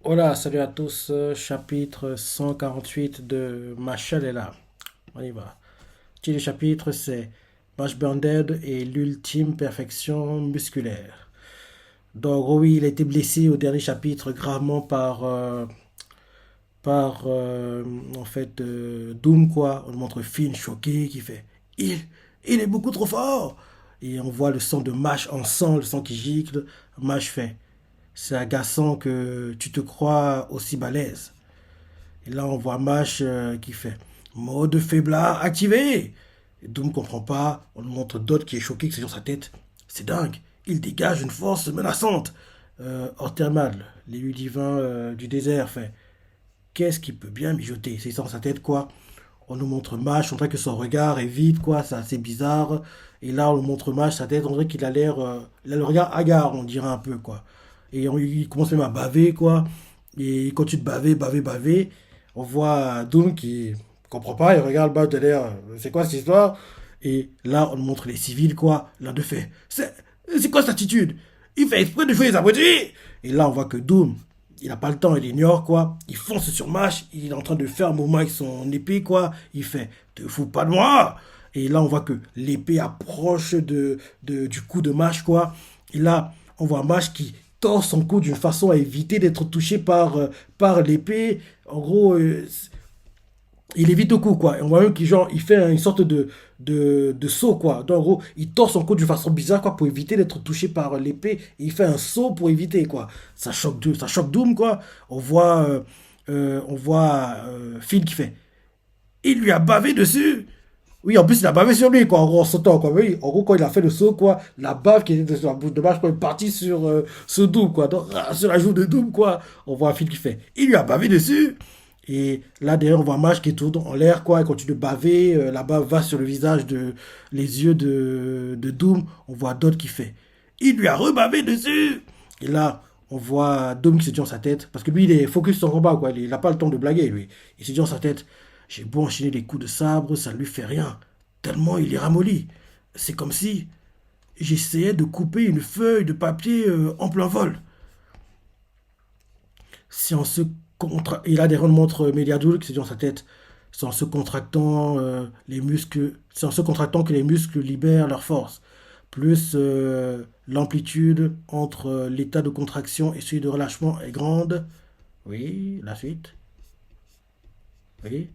Hola, salut à tous, chapitre 148 de Machel est là. On y va. Le titre du chapitre c'est Mash Banded et l'ultime perfection musculaire. Donc oui, il a été blessé au dernier chapitre gravement par en fait Doom quoi. On nous montre Finn choqué qui fait il, il est beaucoup trop fort. Et on voit le sang de Mash en sang, le sang qui gicle. Mash fait c'est agaçant que tu te crois aussi balèze. Et là, on voit Mash qui fait mode faiblard activé. Et Doom ne comprend pas. On nous montre Dot qui est choqué, que c'est sur sa tête. C'est dingue. Il dégage une force menaçante. Orthermal, l'élu divin du désert, fait qu'est-ce qui peut bien mijoter? C'est sur sa tête, quoi. On nous montre Mash, on dirait que son regard est vide, quoi. C'est assez bizarre. Et là, on nous montre Mash, sa tête, on dirait qu'il a l'air. Il a le regard hagard, on dirait un peu, quoi. Et il commence même à baver, quoi. Et il continue de baver, baver, baver. On voit Doom qui comprend pas, il regarde le bas de l'air, c'est quoi cette histoire? Et là, on nous montre les civils, quoi. L'un de fait, c'est quoi cette attitude? Il fait exprès de jouer les abrutis! Et là, on voit que Doom, il n'a pas le temps, il ignore, quoi. Il fonce sur Mash, il est en train de faire un mouvement avec son épée, quoi. Il fait, te fous pas de moi! Et là, on voit que l'épée approche du coup de Mash, quoi. Et là, on voit Mash qui tord son cou d'une façon à éviter d'être touché par l'épée. En gros, il évite le coup, quoi. Et on voit même qu'il genre, il fait une sorte de saut, quoi. Donc, en gros, il tord son cou d'une façon bizarre, quoi, pour éviter d'être touché par l'épée. Et il fait un saut pour éviter, quoi. Ça choque Doom, quoi. On voit Phil qui fait. Il lui a bavé dessus. Oui, en plus, il a bavé sur lui, quoi, en gros, en sautant, quoi. Oui, en gros, quand il a fait le saut, quoi, la bave qui était sur la bouche de Marche, quoi, est partie sur Doom, quoi. Donc, sur la joue de Doom, quoi. On voit un film qui fait. Il lui a bavé dessus. Et là, derrière, on voit Marche qui tourne en l'air, quoi. Il continue de baver. La bave va sur le visage les yeux de Doom. On voit d'autres qui fait. Il lui a rebavé dessus. Et là, on voit Doom qui se dit dans sa tête. Parce que lui, il est focus sur son combat, quoi. Il n'a pas le temps de blaguer, lui. Il se dit dans sa tête. J'ai beau enchaîner des coups de sabre, ça ne lui fait rien, tellement il est ramolli. C'est comme si j'essayais de couper une feuille de papier en plein vol. Si on se contra... Il a des montre Mediadul qui se dit dans sa tête. C'est en se contractant les muscles, c'est en se contractant que les muscles libèrent leur force. Plus l'amplitude entre l'état de contraction et celui de relâchement est grande. Oui, la suite. Oui.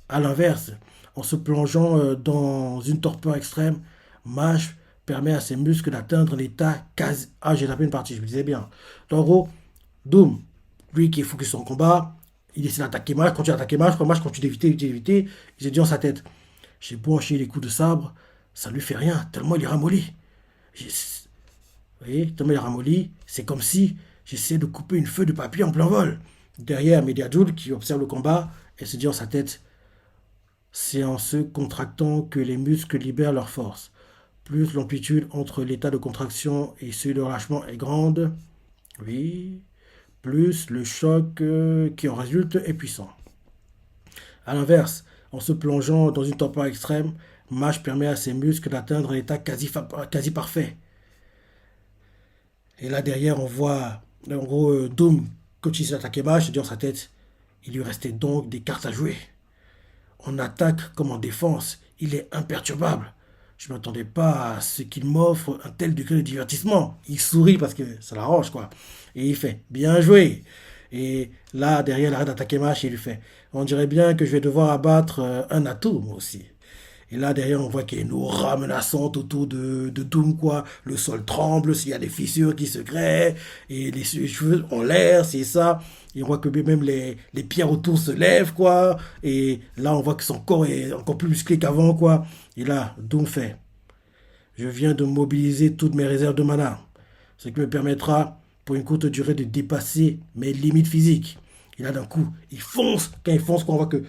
À l'inverse, en se plongeant dans une torpeur extrême, Mage permet à ses muscles d'atteindre l'état quasi... Ah, j'ai tapé une partie, je me disais bien. Donc, en gros, Doom, lui qui est focus sur son combat, il essaie d'attaquer Mage, continue d'attaquer Mage, quand Mage continue d'éviter, éviter, éviter, il se dit dans sa tête, j'ai beau enchaîner les coups de sabre, ça lui fait rien, tellement il est ramolli. J'ai- Vous voyez, tellement il est ramolli, c'est comme si j'essayais de couper une feuille de papier en plein vol. Derrière, Mediadul, qui observe le combat, elle se dit dans sa tête, c'est en se contractant que les muscles libèrent leur force. Plus l'amplitude entre l'état de contraction et celui de relâchement est grande, oui, plus le choc qui en résulte est puissant. A l'inverse, en se plongeant dans une torpeur extrême, Mage permet à ses muscles d'atteindre un état quasi parfait. Et là derrière, on voit en gros Doom, quand il s'est attaqué Mage, se dit dans sa tête, il lui restait donc des cartes à jouer. En attaque comme en défense, il est imperturbable. Je ne m'attendais pas à ce qu'il m'offre un tel degré de divertissement. Il sourit parce que ça l'arrange, quoi. Et il fait bien joué. Et là, derrière, il arrête d'attaquer Mash et il lui fait on dirait bien que je vais devoir abattre un atout, moi aussi. Et là, derrière, on voit qu'il y a une aura menaçante autour de Doom, quoi. Le sol tremble, s'il y a des fissures qui se créent, et les cheveux en l'air, c'est ça. Et on voit que même les pierres autour se lèvent, quoi. Et là, on voit que son corps est encore plus musclé qu'avant, quoi. Et là, Doom fait je viens de mobiliser toutes mes réserves de mana, ce qui me permettra, pour une courte durée, de dépasser mes limites physiques. Et là, d'un coup, il fonce. Quand il fonce, on voit que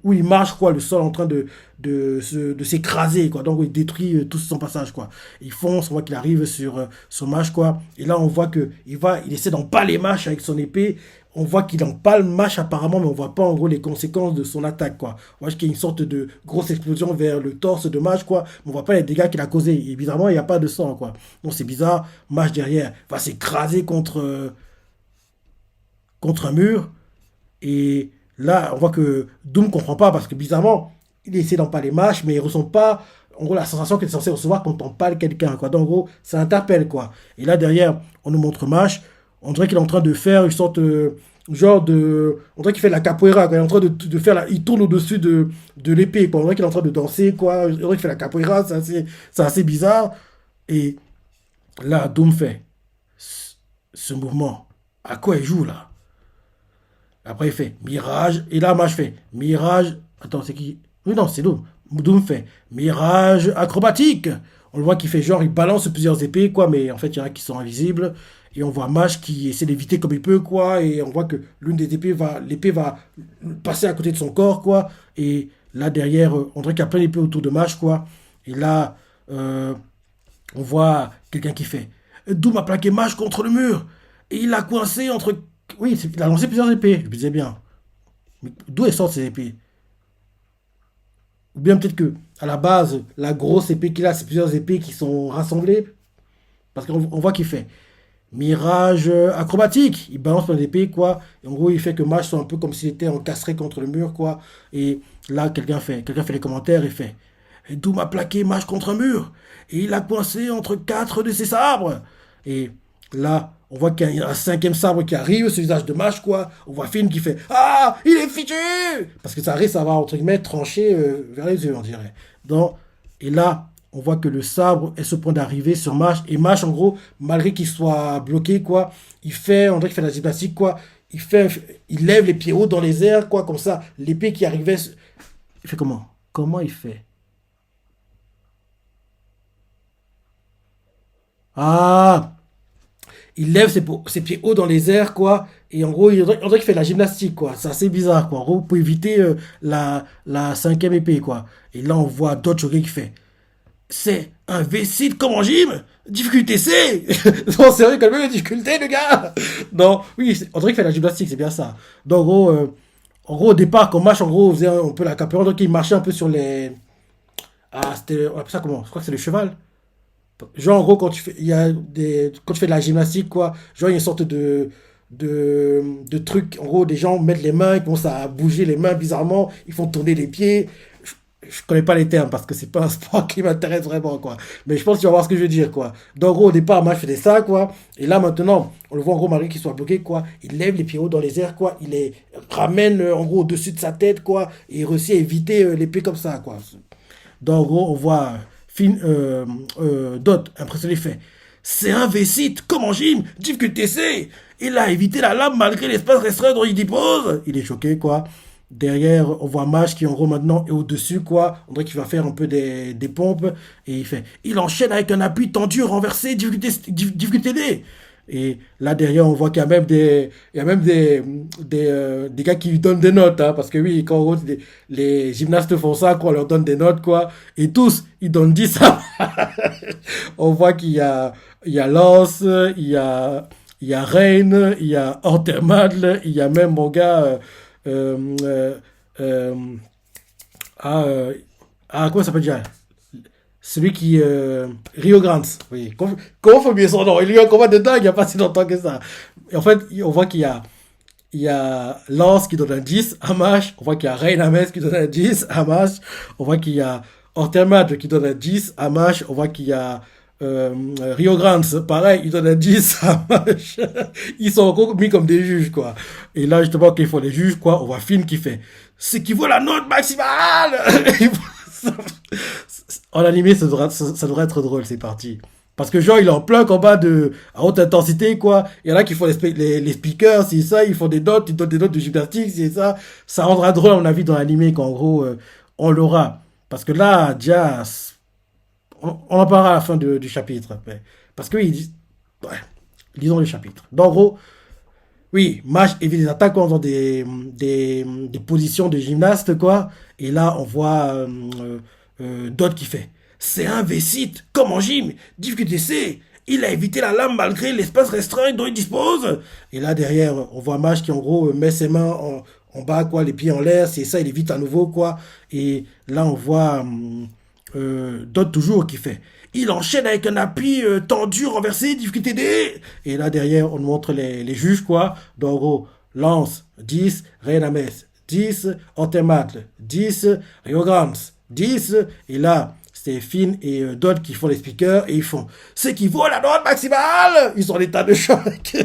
où il marche, quoi, le sol est en train de s'écraser, quoi. Donc, il détruit tout son passage, quoi. Il fonce, on voit qu'il arrive sur Mash, quoi. Et là, on voit que il essaie d'empaler Mash avec son épée. On voit qu'il empale Mash apparemment, mais on voit pas en gros les conséquences de son attaque, quoi. On voit qu'il y a une sorte de grosse explosion vers le torse de Mash, quoi. Mais on voit pas les dégâts qu'il a causés. Et bizarrement, il n'y a pas de sang, quoi. Donc c'est bizarre. Mash derrière va s'écraser contre contre un mur. Et là, on voit que Doom comprend pas parce que bizarrement, il essaie d'empaler Mash, mais il ressent pas, en gros, la sensation qu'il est censé recevoir quand on empale quelqu'un, quoi. Donc, en gros, ça interpelle, quoi. Et là, derrière, on nous montre Mash. On dirait qu'il est en train de faire une sorte, genre de, on dirait qu'il fait de la capoeira, quoi. Il est en train de faire il tourne au-dessus de l'épée, quoi. On dirait qu'il est en train de danser, quoi. On dirait qu'il fait la capoeira, c'est assez bizarre. Et là, Doom fait ce mouvement. À quoi il joue, là? Après, il fait Mirage. Et là, moi, je fais Mirage. Attends, c'est qui? Oui, non, c'est Doom. Doom fait Mirage acrobatique. On le voit qu'il fait genre, il balance plusieurs épées, quoi, mais en fait, il y en a qui sont invisibles. Et on voit Mash qui essaie d'éviter comme il peut, quoi. Et on voit que l'épée va passer à côté de son corps, quoi. Et là, derrière, on dirait qu'il y a plein d'épées autour de Mash, quoi. Et là, euh, on voit quelqu'un qui fait Doom a plaqué Mash contre le mur. Et il l'a coincé entre. Oui, il a lancé plusieurs épées, je me disais bien. Mais d'où elles sortent ces épées? Ou bien peut-être que, à la base, la grosse épée qu'il a, c'est plusieurs épées qui sont rassemblées. Parce qu'on voit qu'il fait Mirage acrobatique. Il balance plein d'épées, quoi. Et en gros, il fait que Mash soit un peu comme s'il était encastré contre le mur, quoi. Et là, quelqu'un fait les commentaires et fait Doom a plaqué Mash contre un mur. Et il l'a coincé entre quatre de ses sabres. Et là, on voit qu'il y a un cinquième sabre qui arrive sur le visage de Mash, quoi. On voit Finn qui fait Ah, il est fichu. Parce que ça risque d'avoir, entre guillemets, tranché vers les yeux, on dirait. Donc, et là, on voit que le sabre est sur le point d'arriver sur Mash. Et Mash, en gros, malgré qu'il soit bloqué, quoi, on dirait qu'il fait la gymnastique, quoi. Il lève les pieds hauts dans les airs, quoi, comme ça. L'épée qui arrivait. Il fait comment? Comment il fait? Ah! Il lève ses pieds hauts dans les airs, quoi. Et en gros, on dirait qu'il fait de la gymnastique, quoi. C'est assez bizarre, quoi. En gros, pour éviter la cinquième épée, quoi. Et là, on voit d'autres qui fait C'est un V6 comme en gym. Difficulté C. Non, sérieux, calmez les difficultés, le gars. Non, oui, on dirait qu'il fait de la gymnastique, c'est bien ça. Donc, en gros, au départ, quand Mash, en gros, on faisait un peu la capoeira, donc il marchait un peu sur les. Ah, on appelle ça comment? Je crois que c'est le cheval. Genre, en gros, quand tu fais de la gymnastique, quoi, genre, il y a une sorte de truc. En gros, des gens mettent les mains, ils commencent à bouger les mains bizarrement, ils font tourner les pieds. Je connais pas les termes parce que c'est pas un sport qui m'intéresse vraiment, quoi. Mais je pense que tu vas voir ce que je veux dire, quoi. Donc, en gros, au départ, moi, je faisais ça, quoi. Et là, maintenant, on le voit, en gros, Marie qui soit bloqué, quoi. Il lève les pieds hauts dans les airs, quoi. Il les ramène, en gros, au-dessus de sa tête, quoi. Et il réussit à éviter l'épée comme ça, quoi. Donc, en gros, on voit Dot, impressionné, fait C'est un V-site, comme en gym, difficulté C. Il a évité la lame malgré l'espace restreint dont il dispose. Il est choqué, quoi. Derrière, on voit Mash qui, en gros, maintenant est au-dessus, quoi. On dirait qu'il va faire un peu des pompes. Et il enchaîne avec un appui tendu, renversé, difficulté D. Et là, derrière, on voit qu'il y a même des gars qui lui donnent des notes, hein, parce que oui, quand en gros, les gymnastes font ça, quoi, on leur donne des notes, quoi. Et tous, ils donnent 10. On voit qu'il y a Lance, il y a Rain, il y a Ortermadle, il y a même mon gars. Euh, euh, euh, ah, comment ça s'appelle déjà? Celui qui. Rio Grande. Oui. Comment faut oublier son nom? Il y a eu un combat de dingue il n'y a pas si longtemps que ça. Et en fait, on voit qu'il y a Lance qui donne un 10 à Mash. On voit qu'il y a Rain Ames qui donne un 10 à Mash. On voit qu'il y a Ortermat qui donne un 10 à Mash. On voit qu'il y a Rio Grande, pareil, il donne un 10 à Mash. Ils sont encore mis comme des juges, quoi. Et là, justement, qu'il faut les juges, quoi, on voit Finn qui fait ce qui vaut la note maximale. En animé, ça devrait être drôle, c'est parti. Parce que genre, il est en plein combat à haute intensité, quoi. Il y en a qui font les speakers, c'est ça, ils font des notes, ils donnent des notes de gymnastique, c'est ça. Ça rendra drôle, à mon avis, dans l'animé, qu'en gros, on l'aura. Parce que là, déjà, on en parlera à la fin du chapitre. Parce que, oui, ouais, lisons le chapitre. Donc, en gros, oui, Mash évite les attaques quoi, dans des positions de gymnaste, quoi. Et là, on voit Dot qui fait C'est un V-site, comme en gym, difficulté C. Il a évité la lame malgré l'espace restreint dont il dispose. Et là, derrière, on voit Mash qui, en gros, met ses mains en bas, quoi, les pieds en l'air. C'est ça, il évite à nouveau, quoi. Et là, on voit Dot toujours qui fait il enchaîne avec un appui tendu, renversé, difficulté D. Et là, derrière, on montre les juges, quoi. Donc, en gros, Lance, 10, Reinames, 10, Antematl, 10, Rio Grande, 10, et là, c'est Finn et Dodd qui font les speakers et ils font ce qui vaut la note maximale. Ils sont en état de choc.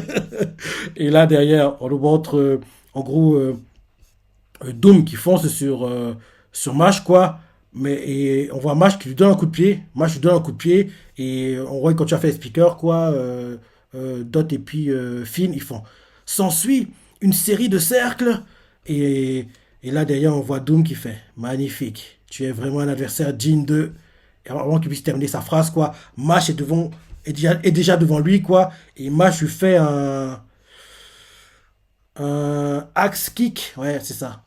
Et là derrière, on nous montre en gros Doom qui fonce sur Mash quoi. Mais et on voit Mash qui lui donne un coup de pied. Mash lui donne un coup de pied et on voit quand tu as fait les speakers quoi. Dot et puis Finn ils font. S'ensuit une série de cercles et, et là derrière on voit Doom qui fait magnifique. Tu es vraiment un adversaire digne de. Et avant qu'il puisse terminer sa phrase quoi. Mash est déjà devant lui quoi. Et Mash lui fait un axe kick. Ouais c'est ça.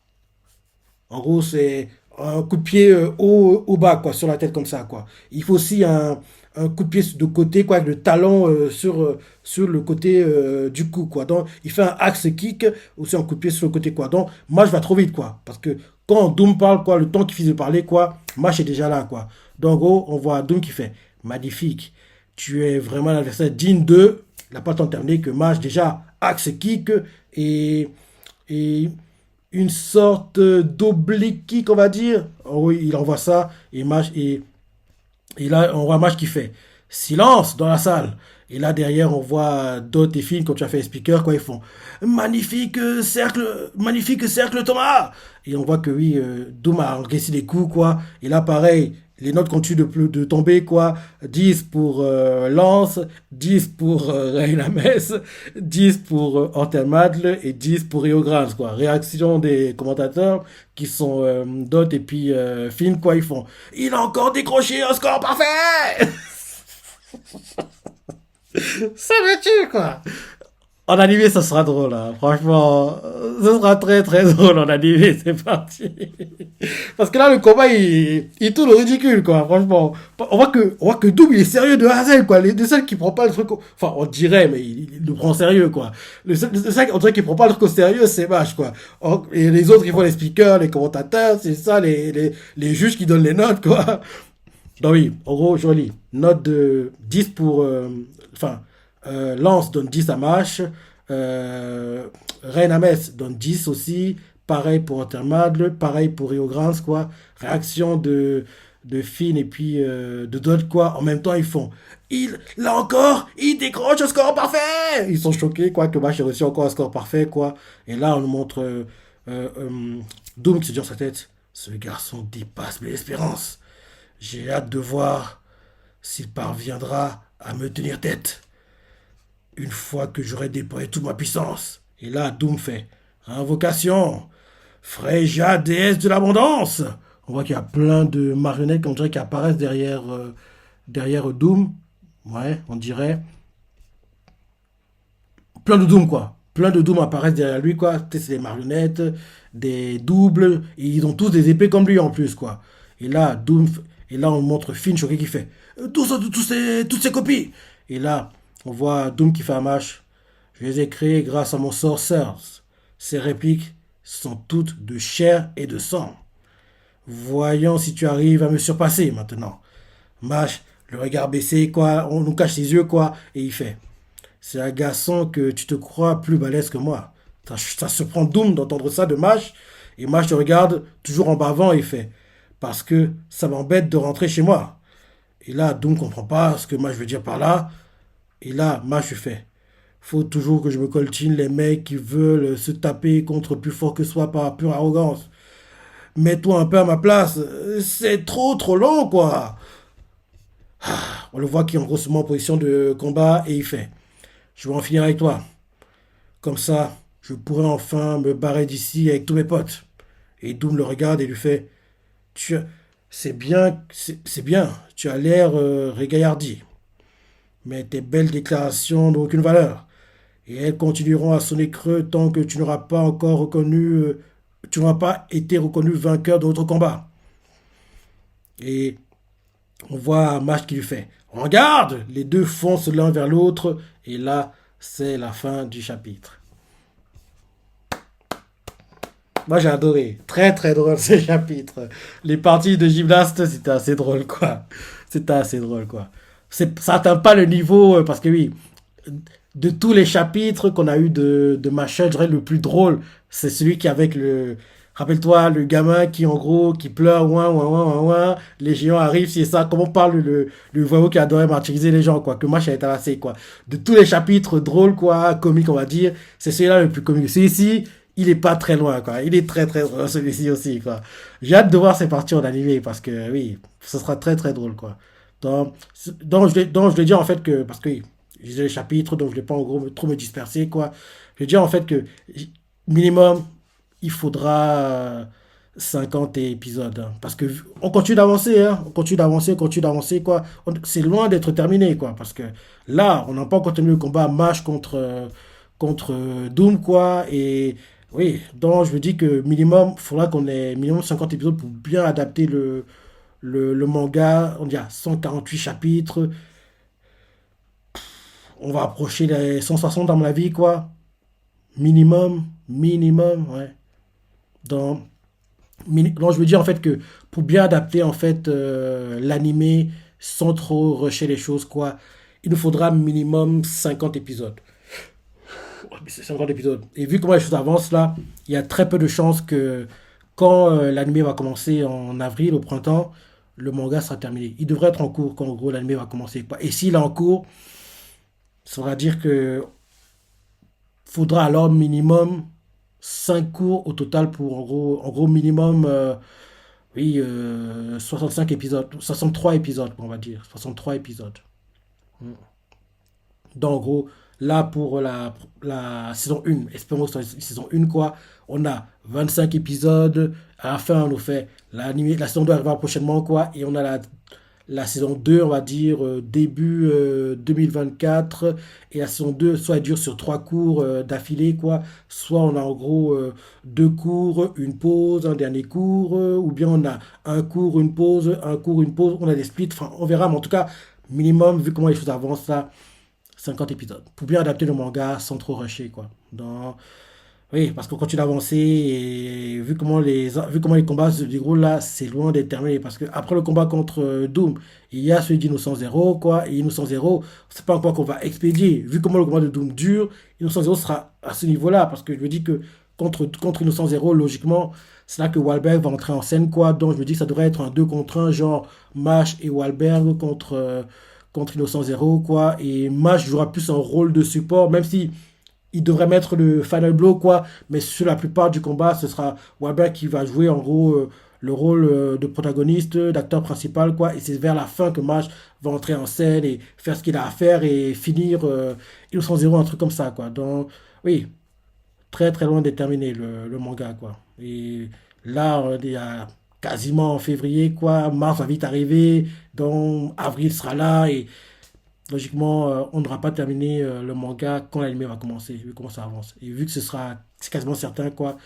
En gros, c'est un coup de pied au bas, quoi, sur la tête comme ça, quoi. Il faut aussi un coup de pied de côté, quoi, avec le talon sur le côté du cou, quoi. Donc, il fait un axe kick, aussi un coup de pied sur le côté, quoi. Donc, moi, je vais trop vite, quoi. Parce que quand Doom parle, quoi, le temps qu'il finit de parler, quoi, Mash est déjà là, quoi. Donc, en gros, on voit Doom qui fait magnifique. Tu es vraiment l'adversaire digne de. Il n'a pas le temps de terminer que Mash, déjà, axe kick et et une sorte d'oblique kick, on va dire. Oh oui, il envoie ça et là, on voit Maj qui fait silence dans la salle. Et là, derrière, on voit d'autres et filles, quand tu as fait les speakers, quoi, ils font magnifique cercle, Thomas. Et on voit que oui, Doom a encaissé des coups, quoi. Et là, pareil, les notes continuent de tomber, quoi. 10 pour Lance, 10 pour Reinames, 10 pour Antelmadle et 10 pour Rio Grande, quoi. Réaction des commentateurs qui sont Dot et puis Finn, quoi, ils font il a encore décroché un score parfait. Ça me tue, quoi. En animé, ça sera drôle, hein. Franchement, ce sera très très drôle en animé, c'est parti. Parce que là, le combat, il tourne au ridicule, quoi, franchement. On voit que Doom, il est sérieux de A à Z, quoi. Les seuls qui prend pas le truc enfin, on dirait, mais il le prend au sérieux, quoi. Le seul, on dirait qu'il prend pas le truc au sérieux, c'est Vache, quoi. Et les autres, ils font les speakers, les commentateurs, c'est ça, les juges qui donnent les notes, quoi. Donc oui, en gros, je relis. Note de 10 pour... Enfin, Lance donne 10 à Mash. Reinames donne 10 aussi. Pareil pour Intermadle. Pareil pour Rio Grande, quoi. Réaction de Finn et puis de Dodd, quoi. En même temps, ils font... Là encore, il décroche un score parfait. Ils sont choqués, quoi, que Mash ait reçu encore un score parfait, quoi. Et là, on nous montre Doom qui se dit dans sa tête. Ce garçon dépasse mes espérances. J'ai hâte de voir s'il parviendra à me tenir tête une fois que j'aurai déployé toute ma puissance. Et là, Doom fait invocation, Freya, déesse de l'abondance. On voit qu'il y a plein de marionnettes, on dirait, qui apparaissent derrière Doom. Ouais, on dirait. Plein de Doom, quoi. Plein de Doom apparaissent derrière lui, quoi. C'est des marionnettes, des doubles. Et ils ont tous des épées comme lui en plus, quoi. Et là, et là, on montre Finn choqué qui fait toutes ces copies. Et là, on voit Doom qui fait un match. Je les ai créés grâce à mon Sorcerers. Ces répliques sont toutes de chair et de sang. Voyons si tu arrives à me surpasser maintenant. Mash, le regard baissé, quoi. On nous cache ses yeux, quoi. Et il fait c'est agaçant que tu te crois plus balèze que moi. Ça surprend Doom d'entendre ça de Mash. Et Mash te regarde toujours en bavant et il fait parce que ça m'embête de rentrer chez moi. Et là, Doom comprend pas ce que Mash veut dire par là. Et là, Mash lui fait faut toujours que je me coltine les mecs qui veulent se taper contre plus fort que soi par pure arrogance. Mets-toi un peu à ma place. C'est trop long, quoi. On le voit qu'il est en grossement en position de combat et il fait je vais en finir avec toi. Comme ça, je pourrai enfin me barrer d'ici avec tous mes potes. Et Doom le regarde et lui fait tu as- c'est bien, tu as l'air régaillardi. Mais tes belles déclarations n'ont aucune valeur. Et elles continueront à sonner creux tant que tu n'auras pas encore tu n'auras pas été reconnu vainqueur de notre combat. Et on voit un match qui lui fait regarde, les deux foncent l'un vers l'autre. Et là, c'est la fin du chapitre. Moi, j'ai adoré. Très, très drôle ce chapitre. Les parties de gymnaste, c'était assez drôle, quoi. C'était assez drôle, quoi. Ça atteint pas le niveau, parce que oui, de tous les chapitres qu'on a eu de Machin, je dirais le plus drôle, c'est celui qui est avec le. Rappelle-toi, le gamin qui, en gros, qui pleure, ouin, ouin, ouin, ouin, ouin, les géants arrivent, c'est ça, comment parle le voyou qui adorait martyriser les gens, quoi, que Mash a été tabassé, quoi. De tous les chapitres drôles, quoi, comiques, on va dire, c'est celui-là le plus comique. Celui-ci, il est pas très loin, quoi. Il est très, très drôle, celui-ci aussi, quoi. J'ai hâte de voir ces parties en animé, parce que, oui, ce sera très, très drôle, quoi. Donc, donc je vais dire, en fait, que, parce que, oui, je disais les chapitres, donc je ne vais pas, en gros, trop me disperser, quoi. Je vais dire, en fait, que, minimum, il faudra 50 épisodes, hein. Parce que on continue d'avancer, hein. On continue d'avancer, quoi. C'est loin d'être terminé, quoi. Parce que là, on n'a pas encore terminé le combat Mash contre Doom, quoi. Et oui, donc je me dis que minimum, il faudra qu'on ait minimum 50 épisodes pour bien adapter le manga. On dit à 148 chapitres. On va approcher les 160 dans ma vie, quoi. Minimum, ouais. Donc, donc, je veux dire en fait que pour bien adapter en fait l'animé sans trop rusher les choses, quoi, il nous faudra minimum 50 épisodes. Ouais, mais c'est 50 épisodes. Et vu comment les choses avancent là, il y a très peu de chances que quand l'animé va commencer en avril, au printemps, le manga sera terminé. Il devrait être en cours quand en gros l'animé va commencer, quoi. Et s'il est en cours, ça veut dire que faudra alors minimum 5 cours au total pour en gros minimum oui, 65 épisodes, 63 épisodes, on va dire. 63 épisodes. Mm. Donc, en gros, là, pour la saison 1, espérons que c'est la saison 1, quoi, on a 25 épisodes. À la fin, on nous fait la saison 2 arrivera prochainement, quoi, et on a la saison 2, on va dire, début 2024. Et la saison 2, soit elle dure sur 3 cours d'affilée, quoi. Soit on a en gros 2 cours, une pause, un dernier cours. Ou bien on a un cours, une pause, un cours, une pause. On a des splits. Enfin, on verra. Mais en tout cas, minimum, vu comment les choses avancent, là, 50 épisodes. Pour bien adapter le manga sans trop rusher, quoi. Oui, parce qu'on continue d'avancer et vu comment les combats se déroulent là, c'est loin d'être terminé. Parce que après le combat contre Doom, il y a celui d'Innocent Zero, quoi. Et Innocent Zero, c'est pas encore qu'on va expédier. Vu comment le combat de Doom dure, Innocent Zero sera à ce niveau-là. Parce que je me dis que contre Innocent Zero, logiquement, c'est là que Wahlberg va entrer en scène, quoi. Donc je me dis que ça devrait être un 2 contre un, genre Mash et Wahlberg contre Innocent Zero, quoi. Et Mash jouera plus un rôle de support, même si il devrait mettre le final blow, quoi. Mais sur la plupart du combat, ce sera Wahlberg qui va jouer en gros le rôle de protagoniste, d'acteur principal, quoi. Et c'est vers la fin que Marsh va entrer en scène et faire ce qu'il a à faire et finir Innocent Zero, un truc comme ça, quoi. Donc, oui, très très loin de terminer le manga, quoi. Et là, on est à quasiment en février, quoi. Mars va vite arriver, donc avril sera là et logiquement, on n'aura pas terminé le manga quand l'anime va commencer, vu comment ça avance. Et vu que c'est quasiment certain, quoi,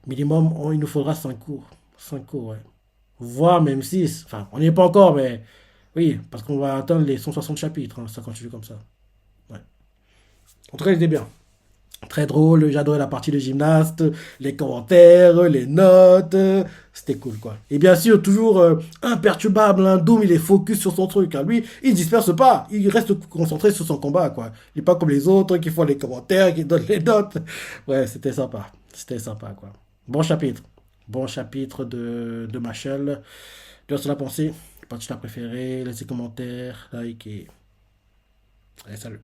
minimum, il nous faudra 5 cours. 5 cours, ouais. Voire même 6. Enfin, on n'y est pas encore, mais oui, parce qu'on va atteindre les 160 chapitres, hein, ça continue comme ça. Ouais. En tout cas, il était bien. Très drôle, j'adorais la partie de gymnaste, les commentaires, les notes, c'était cool, quoi. Et bien sûr, toujours imperturbable, hein, Doom, il est focus sur son truc, hein. Lui, il ne disperse pas, il reste concentré sur son combat, quoi. Il n'est pas comme les autres qui font les commentaires, qui donnent les notes. Ouais, c'était sympa, quoi. Bon chapitre, bon chapitre de Machel. Tu as cela pensé, partie ta préférée, laissez commentaires, like et... Allez, salut.